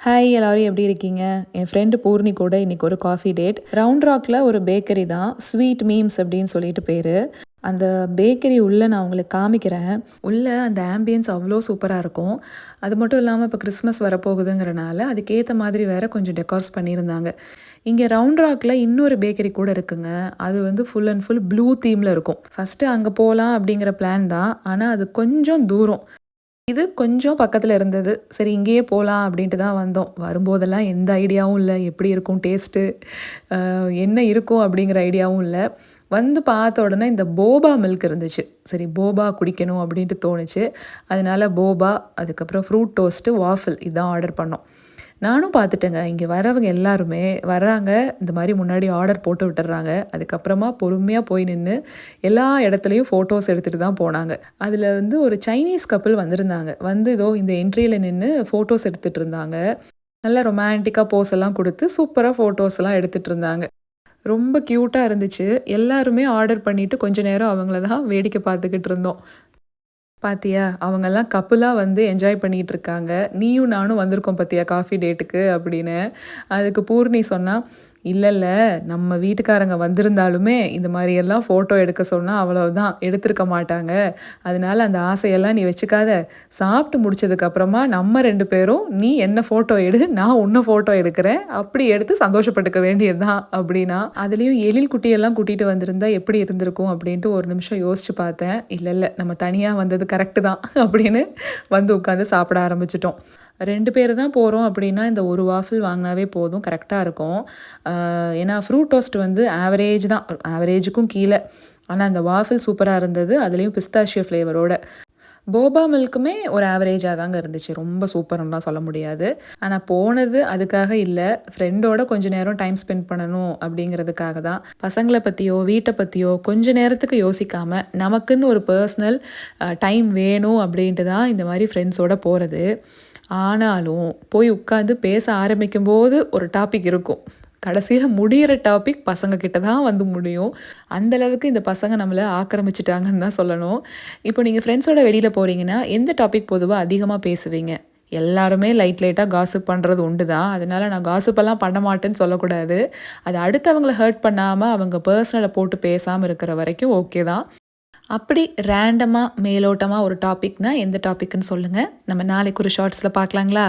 Hi எல்லாரும் எப்படி இருக்கீங்க? என் ஃப்ரெண்டு பூர்ணி கூட இன்னைக்கு ஒரு காஃபி டேட். ரவுண்ட் ராக்ல ஒரு பேக்கரி தான். ஸ்வீட் மீம்ஸ் அப்படின்னு சொல்லிட்டு பேரு. அந்த பேக்கரி உள்ள நான் உங்களுக்கு காமிக்கிறேன். உள்ள அந்த ஆம்பியன்ஸ் அவ்வளோ சூப்பரா இருக்கும். அது மட்டும் இல்லாம இப்போ கிறிஸ்மஸ் வரப்போகுதுங்கிறனால அதுக்கேத்த மாதிரி வேற கொஞ்சம் டெக்கார்ஸ் பண்ணியிருந்தாங்க. இங்க ரவுண்ட் ராக்ல இன்னொரு பேக்கரி கூட இருக்குங்க. அது வந்து ஃபுல் அண்ட் ஃபுல் ப்ளூ தீம்ல இருக்கும். ஃபர்ஸ்ட்டு அங்க போலாம் அப்படிங்கிற பிளான் தான். ஆனா அது கொஞ்சம் தூரம். இது கொஞ்சம் பக்கத்துல இருந்தது. சரி இங்கேயே போலாம் அப்படின்ட்டு தான் வந்தோம். வரும்போதெல்லாம் எந்த ஐடியாவும் இல்ல. எப்படி இருக்கும் டேஸ்ட்டு? என்ன இருக்கும் அப்படிங்கிற ஐடியாவும் இல்ல. வந்து பார்த்த உடனே இந்த போபா மில்க் இருந்துச்சு. சரி போபா குடிக்கணும் அப்படின்ட்டு தோணுச்சு. அதனால போபா, அதுக்கப்புறம் ஃப்ரூட் டோஸ்ட்டு, வாஃபிள் இதான் ஆர்டர் பண்ணோம். நானும் பார்த்துட்டேங்க. இங்க வரவங்க எல்லாருமே வர்றாங்க, இந்த மாரி முன்னாடி ஆர்டர் போட்டு விட்டுர்றாங்க. அதுக்கப்புறமா பொறுமையா போய் நின்னு, எல்லா இடத்துலயும் ஃபோட்டோஸ் எடுத்துட்டு தான் போனாங்க. அதுல வந்து ஒரு சைனீஸ் கப்பிள் வந்திருந்தாங்க. வந்து இதோ இந்த என்ட்ரியில நின்னு ஃபோட்டோஸ் எடுத்துட்டு இருந்தாங்க. நல்லா ரொமான்டிக்கா போஸ் எல்லாம் குடுத்து, சூப்பரா ஃபோட்டோஸ்லாம் எடுத்துட்டு இருந்தாங்க. ரொம்ப கியூட்டா இருந்துச்சு. எல்லாருமே ஆர்டர் பண்ணிட்டு கொஞ்ச நேரம் அவங்கள தான் வேடிக்கை பார்த்துக்கிட்டு இருந்தோம். பாத்தியா? அவங்கலாம் கப்புலா வந்து என்ஜாய் பண்ணிட்டு இருக்காங்க. நீயும் நானும் வந்திருக்கோம் பாத்தியா காஃபி டேட்டுக்கு அப்படின்னு. அதுக்கு பூர்ணி சொன்னா, "இல்ல, இல்ல நம்ம வீட்டுக்காரங்க வந்திருந்தாலுமே இந்த மாரியெல்லாம் ஃபோட்டோ எடுக்க சொன்னா அவ்வளவுதான். எடுத்திருக்க மாட்டாங்க. அதனால அந்த ஆசையெல்லாம் நீ வச்சுக்காத. சாப்பிட்டு முடிச்சதுக்கு அப்புறமா நம்ம 2 பேரும் நீ என்ன ஃபோட்டோ எடு, நான் உன்ன ஃபோட்டோ எடுக்கிறேன். அப்படி எடுத்து சந்தோஷப்பட்டுக்க வேண்டியது தான்" அப்படின்னா. அதுலயும் எழில் குட்டியெல்லாம் கூட்டிட்டு வந்திருந்தா எப்படி இருந்திருக்கும் அப்படின்ட்டு ஒரு நிமிஷம் யோசிச்சு பார்த்தேன். இல்ல, இல்ல நம்ம தனியா வந்தது கரெக்ட்டு தான் அப்படின்னு வந்து உட்காந்து சாப்பிட ஆரம்பிச்சுட்டோம். 2 பேரு தான் போறோம் அப்படின்னா, இந்த ஒரு வாஃபில் வாங்குனாவே போதும். கரெக்ட்டா இருக்கும். அ ஏன்னா ஃப்ரூட் டோஸ்ட் வந்து ஆவரேஜ் தான். ஆவரேஜுக்கும் கீழ. ஆனா அந்த வாஃபில் சூப்பரா இருந்தது. அதுலயும் பிஸ்தாஷியோ ஃப்ளேவரோட. போபா மில்க்குமே ஒரு ஆவரேஜா தாங்க இருந்துச்சு. ரொம்ப சூப்பர்ன்லாம் சொல்ல முடியாது. ஆனா போனது அதுக்காக இல்ல. ஃப்ரெண்டோட கொஞ்ச நேரம் டைம் ஸ்பெண்ட் பண்ணணும் அப்படிங்கிறதுக்காக தான். பசங்கள பத்தியோ, வீட்ட பத்தியோ கொஞ்ச நேரத்துக்கு யோசிக்காம, நமக்குன்னு ஒரு பர்சனல் டைம் வேணும் அப்படின்ட்டு தான் இந்த மாரி ஃப்ரெண்ட்ஸோட போறது. ஆனாலும் போய் உட்காந்து பேச ஆரம்பிக்கும்போது ஒரு டாபிக் இருக்கும். கடைசியா முடியிற டாபிக் பசங்க கிட்ட தான் வந்து முடியும். அந்த அளவுக்கு இந்த பசங்க நம்மள ஆக்கிரமிச்சுட்டாங்கன்னு தான் சொல்லணும். இப்போ நீங்க ஃப்ரெண்ட்ஸோட வெளியில போறீங்கன்னா, எந்த டாபிக் பொதுவா அதிகமா பேசுவீங்க? எல்லாருமே லைட்டா காசிப் பண்றது உண்டு தான். அதனால நான் காசிப்பெல்லாம் பண்ண மாட்டேன்னு சொல்லக்கூடாது. அது அடுத்தவங்கள ஹர்ட் பண்ணாம, அவங்க பெர்சனல போட்டு பேசாம இருக்கிற வரைக்கும் ஓகே தான். அப்படி ரேண்டமா, மேலோட்டமா ஒரு டாபிக்னா எந்த டாபிக்ன்னு சொல்லுங்க. நம்ம நாளைக்கு ஒரு ஷார்ட்ஸ்ல பார்க்கலாங்களா?